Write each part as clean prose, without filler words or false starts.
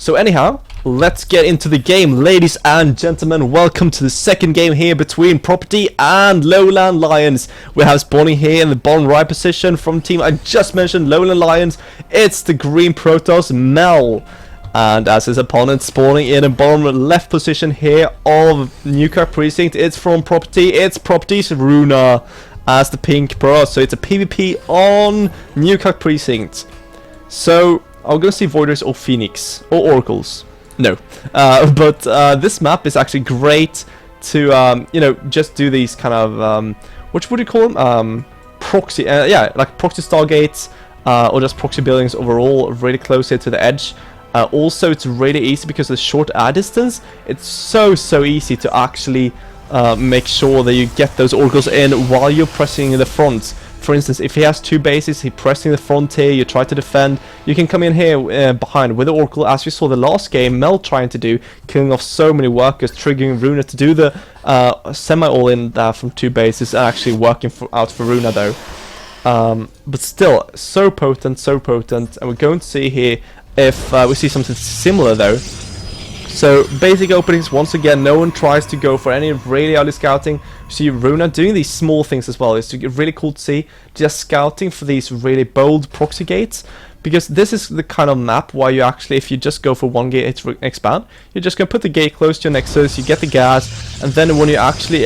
So anyhow, let's get into the game, ladies and gentlemen. Welcome to the second game here between Property and LLLeon. We have spawning here in the bottom right position from team I just mentioned, LLLeon. It's the green Protoss, Melle. And as his opponent spawning in the bottom left position here of Newkirk Precinct, it's from Property. It's Property's RunA as the pink pro. So it's a PvP on Newkirk Precinct. So I'm gonna see Voiders or Phoenix or Oracles. No, but this map is actually great to you know, just do these kind of what would you call them? Proxy, yeah, like proxy stargates or just proxy buildings overall, really close here to the edge. Also, it's really easy because of the short air distance. It's so easy to actually make sure that you get those oracles in while you're pressing the front. For instance, if he has two bases, he's pressing the front here, you try to defend, you can come in here behind with the oracle, as we saw the last game, Melle trying to do, killing off so many workers, triggering RunA to do the semi-all-in from two bases, and actually working out for RunA though. But still, so potent, and we're going to see here if we see something similar though. So basic openings, once again, no one tries to go for any really early scouting. See RunA doing these small things as well. It's really cool to see, just scouting for these really bold proxy gates, because this is the kind of map where you actually, if you just go for one gate to expand, you're just gonna put the gate close to your nexus, you get the gas, and then when you actually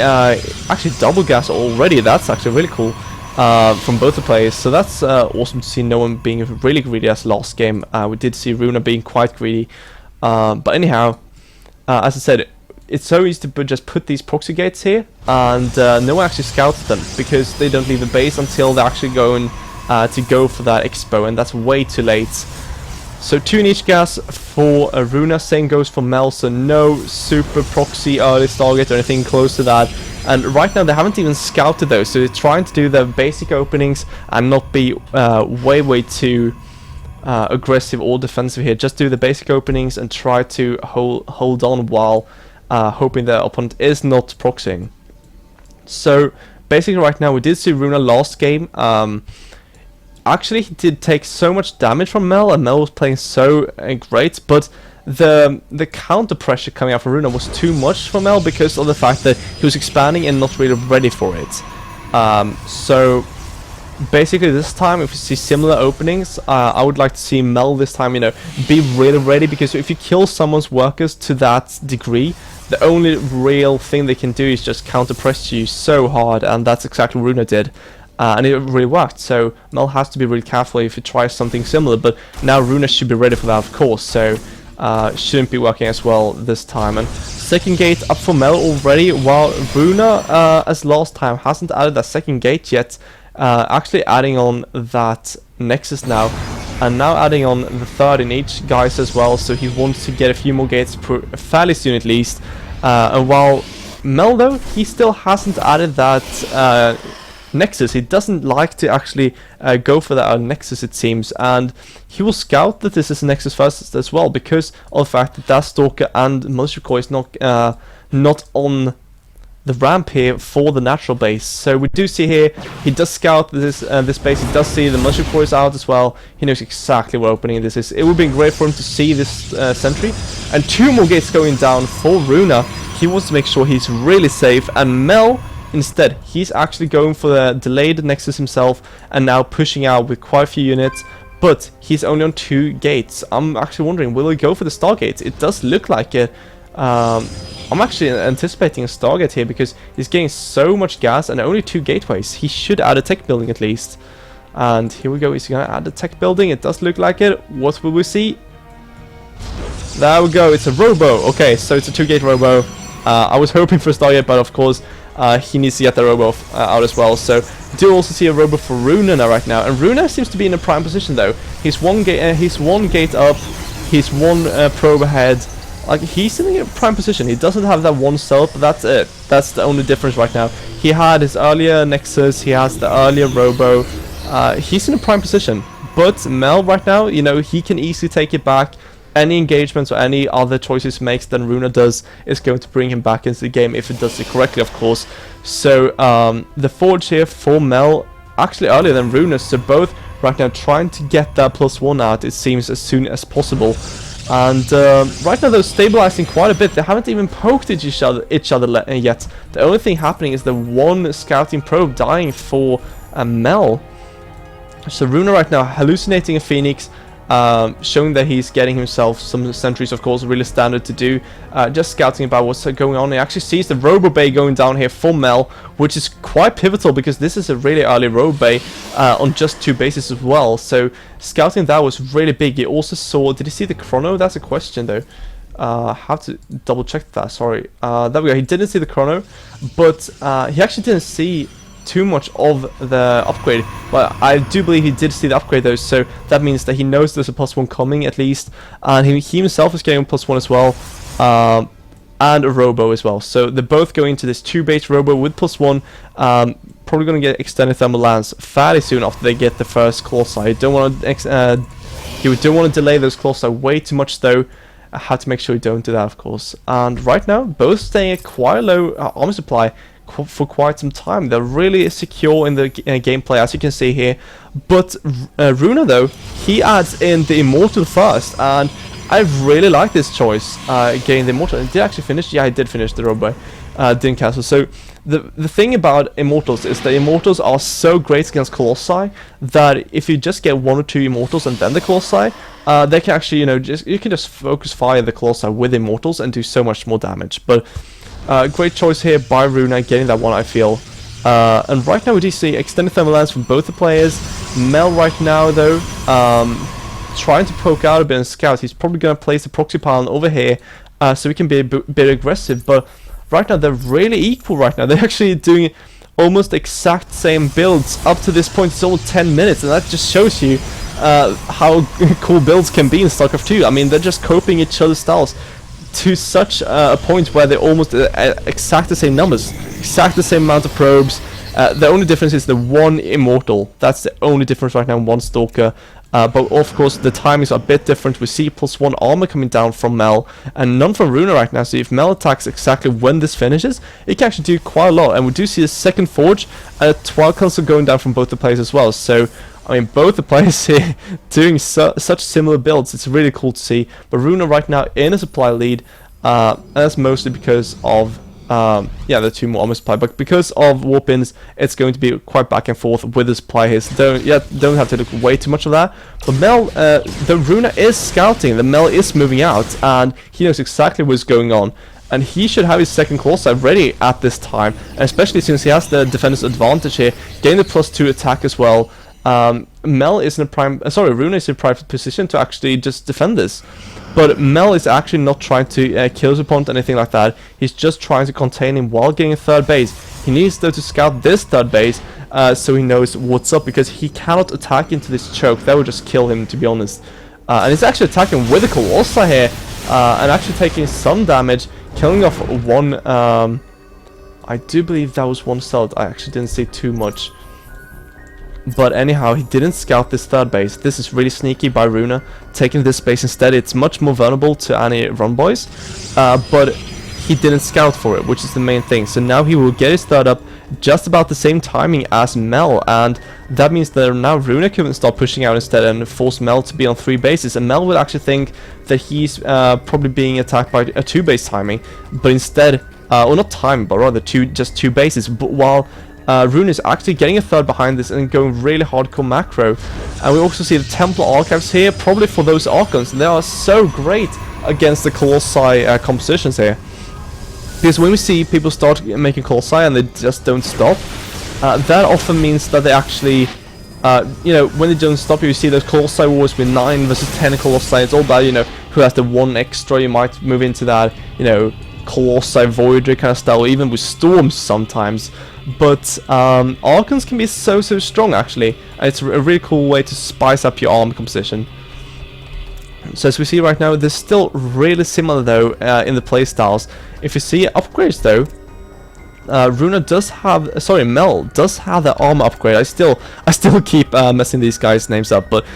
double gas already, that's actually really cool. From both the players, so that's awesome to see no one being really greedy as last game. We did see RunA being quite greedy, but anyhow, as I said, it's so easy to just put these proxy gates here, and no one actually scouts them because they don't leave the base until they're actually going to go for that expo, and that's way too late. So 2 in each gas for RunA, same goes for Melle, so no super proxy early Stargate or anything close to that. And right now they haven't even scouted those, so they're trying to do the basic openings and not be way too aggressive or defensive here. Just do the basic openings and try to hold on while hoping the opponent is not proxying. So basically right now we did see RunA last game. Actually, he did take so much damage from Melle, and Melle was playing so great, but the counter pressure coming out from RunA was too much for Melle because of the fact that he was expanding and not really ready for it. So basically this time, if you see similar openings, I would like to see Melle this time, you know, be really ready, because if you kill someone's workers to that degree, the only real thing they can do is just counter press you so hard, and that's exactly what RunA did. And it really worked, so Melle has to be really careful if he tries something similar, but now RunA should be ready for that, of course, so shouldn't be working as well this time. And second gate up for Melle already, while RunA, as last time, hasn't added that second gate yet, actually adding on that Nexus now, and now adding on the third in each guys as well, so he wants to get a few more gates fairly soon at least. And while Melle though, he still hasn't added that Nexus. He doesn't like to actually go for that Nexus, it seems, and he will scout that this is a Nexus first as well, because of the fact that that Stalker and Military Core is not on the ramp here for the natural base. So we do see here he does scout this base. He does see the Military Core is out as well. He knows exactly what opening this is. It would be great for him to see this sentry, and 2 more gates going down for RunA. He wants to make sure he's really safe, and Melle, instead, he's actually going for the delayed Nexus himself, and now pushing out with quite a few units, but he's only on 2 gates. I'm actually wondering, will he go for the Stargate? It does look like it. I'm actually anticipating a Stargate here because he's getting so much gas and only 2 gateways. He should add a tech building at least. And here we go, he's gonna add a tech building. It does look like it. What will we see? There we go, it's a Robo. Okay, so it's a 2-gate Robo. I was hoping for a Stargate, but of course he needs to get the Robo out as well. So do also see a Robo for RunA right now, and RunA seems to be in a prime position though. He's one gate up, he's 1 probe ahead. Like, he's in a prime position. He doesn't have that 1 cell, but that's it. That's the only difference right now. He had his earlier Nexus, he has the earlier Robo. He's in a prime position, but Melle right now, you know, he can easily take it back. Any engagements or any other choices he makes than RunA does is going to bring him back into the game if it does it correctly, of course. So the forge here for Melle, actually earlier than RunA, so both right now trying to get that +1 out, it seems, as soon as possible. And right now they're stabilizing quite a bit. They haven't even poked at each other yet. The only thing happening is the one scouting probe dying for Melle. So RunA right now hallucinating a Phoenix, showing that he's getting himself some sentries, of course, really standard to do. Just scouting about what's going on. He actually sees the Robo Bay going down here for Melle, which is quite pivotal because this is a really early Robo Bay on just 2 bases as well. So scouting that was really big. He also saw, did he see the chrono? That's a question though. Have to double check that, sorry. There we go, he didn't see the chrono, but he actually didn't see too much of the upgrade, but I do believe he did see the upgrade though, so that means that he knows there's a +1 coming at least, and he himself is getting a +1 as well, and a Robo as well. So they're both going to this 2-base Robo with +1, probably going to get extended thermal lance fairly soon after they get the first Colossi. You don't want to delay those Colossi way too much though. I have to make sure you don't do that, of course. And right now, both staying at quite low armor supply for quite some time. They're really secure in the gameplay, as you can see here. But RunA though, he adds in the Immortal first, and I really like this choice, getting the Immortal. Did he actually finish? Yeah, he did finish the Robo. Didn't cancel. So the thing about Immortals is that Immortals are so great against Colossi that if you just get 1 or 2 Immortals and then the Colossi, they can actually, you can just focus fire the Colossi with Immortals and do so much more damage. But great choice here by RunA, getting that one, I feel. And right now we do see extended thermal lance from both the players. Melle right now though, trying to poke out a bit and scout. He's probably going to place the proxy pylon over here, so he can be a bit aggressive. But right now they're really equal right now. They're actually doing almost exact same builds up to this point. It's almost 10 minutes, and that just shows you how cool builds can be in StarCraft 2. I mean, they're just copying each other's styles to such a point where they're almost exact the same numbers, exact the same amount of probes. The only difference is the 1 Immortal. That's the only difference right now, 1 Stalker. But of course the timings are a bit different. We see +1 armor coming down from Melle and none from RunA right now. So if Melle attacks exactly when this finishes, it can actually do quite a lot. And we do see a second Forge and a 12 console going down from both the players as well. So I mean, both the players here doing such similar builds. It's really cool to see. But RunA right now in a supply lead, and that's mostly because of yeah, the 2 more armor supply, but because of warp-ins, it's going to be quite back and forth with the supply here. So don't have to look way too much of that. But Melle, the RunA is scouting, the Melle is moving out, and he knows exactly what's going on. And he should have his second Colossi ready at this time, and especially since he has the defender's advantage here, getting the +2 attack as well. Melle is in a prime, RunA is in a prime position to actually just defend this. But Melle is actually not trying to kill his opponent or anything like that. He's just trying to contain him while getting a 3rd base. He needs though to scout this 3rd base so he knows what's up, because he cannot attack into this choke. That would just kill him, to be honest. And he's actually attacking with a Colossi here and actually taking some damage, killing off 1. I do believe that was 1 cell. I actually didn't see too much. But anyhow, he didn't scout this 3rd base. This is really sneaky by RunA, taking this base instead. It's much more vulnerable to any run boys, but he didn't scout for it, which is the main thing. So now he will get his 3rd up just about the same timing as Melle, and that means that now RunA can start pushing out instead and force Melle to be on 3 bases. And Melle would actually think that he's probably being attacked by a 2-base timing, but instead, well, not timing, but rather just 2 bases. But while RunA is actually getting a 3rd behind this and going really hardcore macro. And we also see the Templar Archives here, probably for those Archons. They are so great against the Colossi compositions here. Because when we see people start making Colossi and they just don't stop, that often means that they actually, when they don't stop, you see those Colossi wars with 9 versus 10 Colossi. It's all about, who has the 1 extra. You might move into that, Colossi Voyager kind of style, or even with Storms sometimes. But Archons can be so strong actually, and it's a really cool way to spice up your armor composition. So as we see right now, they're still really similar though in the playstyles. If you see upgrades though, RunA does have, Melle does have the armor upgrade. I still keep messing these guys' names up, but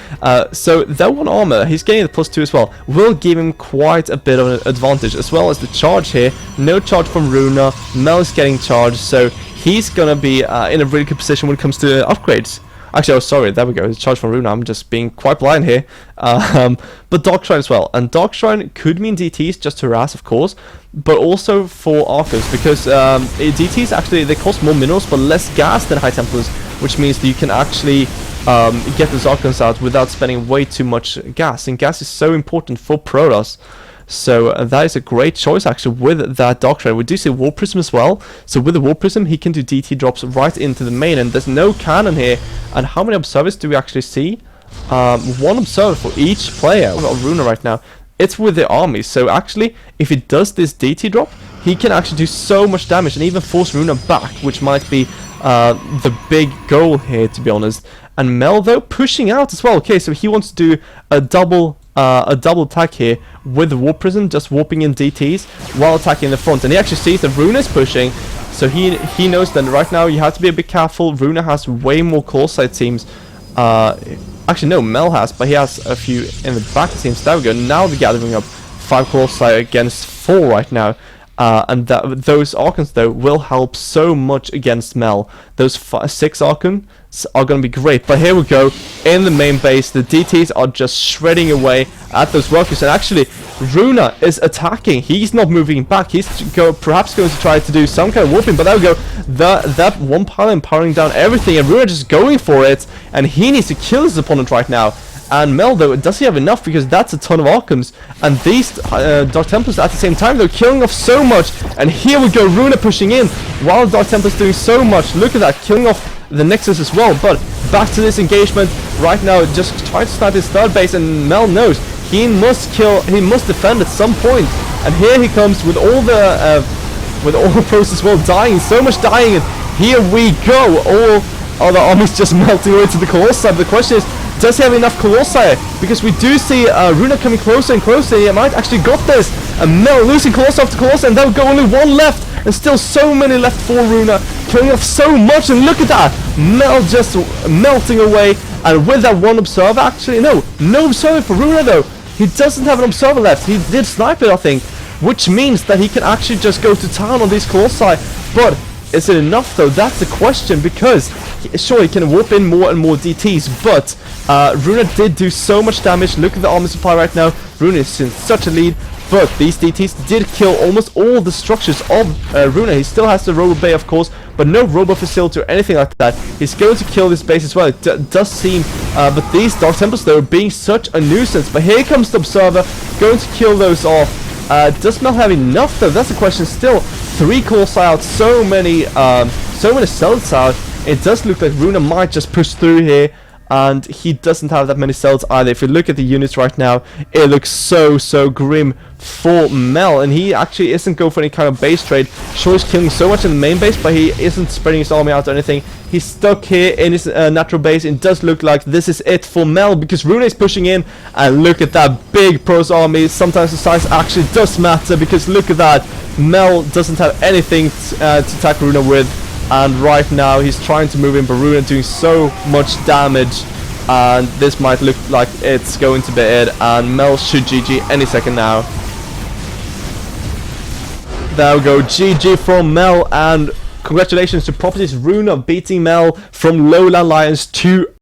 so that 1 armor, he's getting the +2 as well, will give him quite a bit of an advantage, as well as the charge here. No charge from RunA, Melle is getting charged, so he's gonna be in a really good position when it comes to upgrades. Actually, oh, sorry, there we go. It's charge from RunA. I'm just being quite blind here. But Dark Shrine as well. And Dark Shrine could mean DTs, just to harass, of course, but also for Archers, because DTs actually, they cost more minerals but less gas than High Templars, which means that you can actually get those Archons out without spending way too much gas. And gas is so important for Protoss. So that is a great choice actually with that Dark Shrine. We do see War Prism as well. So with the War Prism, he can do DT drops right into the main, and there's no cannon here. And how many observers do we actually see? One observer for each player of RunA right now. It's with the army. So actually, if he does this DT drop, he can actually do so much damage and even force RunA back, which might be the big goal here, to be honest. And Melle though pushing out as well. Okay, so he wants to do a double attack here with the Warp Prism, just warping in DTs while attacking the front. And he actually sees that RunA is pushing, so he knows that right now you have to be a bit careful. RunA has way more core side teams. Actually no, Melle has, but he has a few in the back teams. There we go. Now they're gathering up 5 core side against 4 right now. And those Archons though will help so much against Melle. Those 6 Archons are going to be great. But here we go, in the main base, the DTs are just shredding away at those workers. And actually, RunA is attacking. He's not moving back. He's perhaps going to try to do some kind of warping. But there we go, that one pylon powering down everything, and RunA just going for it. And he needs to kill his opponent right now. And Melle though, does he have enough? Because that's a ton of Archons. And these Dark Templars at the same time, they're killing off so much. And here we go, RunA pushing in while Dark Templars doing so much. Look at that, killing off the Nexus as well. But back to this engagement right now, just trying to start his third base, and Melle knows he must kill, he must defend at some point. And here he comes with all the pros as well dying, so much dying, and here we go. All the armies just melting away to the Colossi. The question is, does he have enough Colossi? Because we do see RunA coming closer and closer. He might actually got this. And Melle losing Colossi after Colossi, and there'll go only 1 left. And still so many left for RunA, killing off so much. And look at that, Melle just melting away. And with that 1 observer, actually no observer for RunA though. He doesn't have an observer left. He did snipe it, I think, which means that he can actually just go to town on these Colossi. But is it enough though? That's the question, because sure, he can warp in more and more DTs, but RunA did do so much damage. Look at the armor supply right now. RunA is in such a lead, but these DTs did kill almost all the structures of RunA. He still has the Robo Bay, of course, but no Robo Facility or anything like that. He's going to kill this base as well. It does seem, but these Dark Templars though are being such a nuisance. But here comes the Observer, going to kill those off. Does Melle have enough though? That's the question still. 3 calls out, so many cells out. It does look like RunA might just push through here, and he doesn't have that many cells either. If you look at the units right now, it looks so grim for Melle, and he actually isn't going for any kind of base trade. Sure, he's killing so much in the main base, but he isn't spreading his army out or anything. He's stuck here in his natural base. It does look like this is it for Melle, because RunA is pushing in, and look at that big pros army. Sometimes the size actually does matter, because look at that, Melle doesn't have anything to attack RunA with. And right now he's trying to move in, but RunA doing so much damage, and this might look like it's going to be it, and Melle should GG any second now. There we go, GG from Melle, and congratulations to Properties RunA beating Melle from LLLeon to